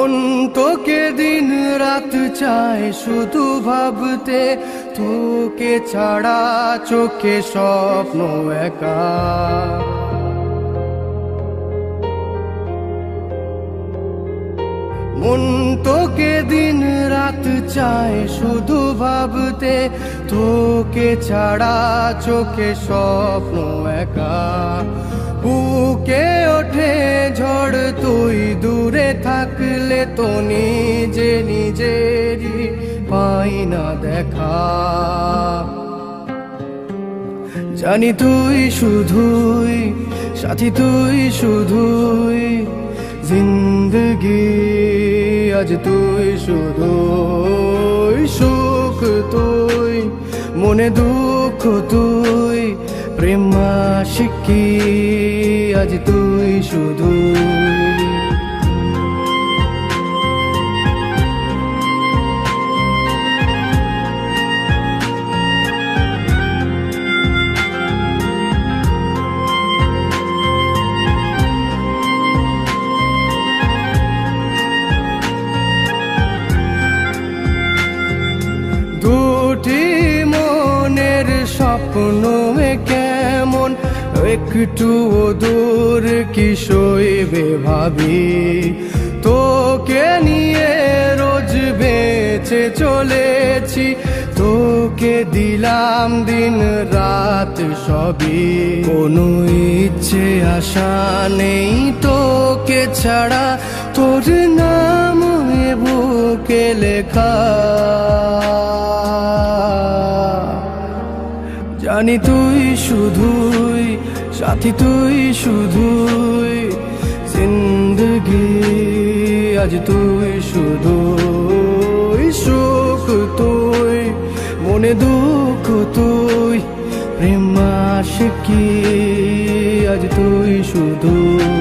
মন তোকে দিন রাত চায় শুধু ভাবতে, তোকে ছাড়া চোখে স্বপ্ন একা। মন তোকে দিন রাত চায় শুধু ভাবতে, তোকে ছাড়া চোখে স্বপ্ন একা। বুকে ওঠে ঝড় তুই দূরে থাকলে, তো নিজে নিজেরই পাই না দেখা। জানি তুই শুধুই সাথী, তুই শুধুই জিন্দগি। আজ তুই শুধুই সুখ, তুই মনে দুঃখ, তুই প্রেম আশিকি। আজ তুই শুধুই দুটি মনের স্বপ্ন কেমন একটু দূর কি সইবে ভাবি। তোকে নিয়ে রোজ বেঁচে চলেছি, তোকে দিলাম দিন রাত সবই। কোনো ইচ্ছে আশা নেই তোকে ছাড়া, তোর নাম এ বুকে লেখা। জানি তুই শুধুই সাথী, তুই শুধুই জিন্দগি। আজ তুই শুধুই সুখ, তুই মনে দুঃখ, তুই প্রেম আশিকি। আজ তুই শুধুই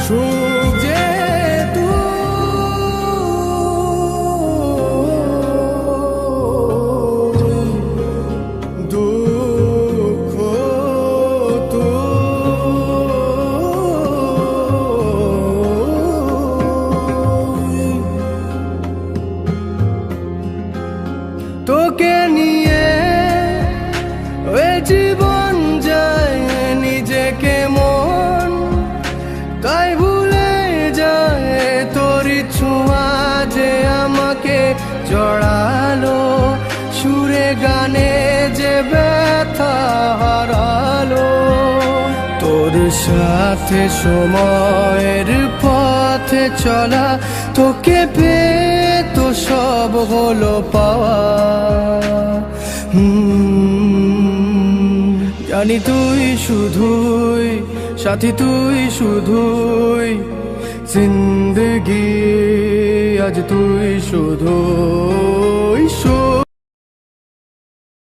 সুখ যে তুই, দুঃখ তুই। তোকে নিয়ে ওই জীবন যায় নিজেকে মন, তাই ভুলে যায় তোরই ছোঁয়া যে আমাকে জড়ালো। সুরে গানে যে ব্যথা হারালো, তোর সাথে সময়ের পথে চলা। তোকে পেয়ে তো সব হলো পাওয়া। জানি তুই শুধুই সাথী, তুই শুধুই জিন্দগি। আজ তুই শুধুই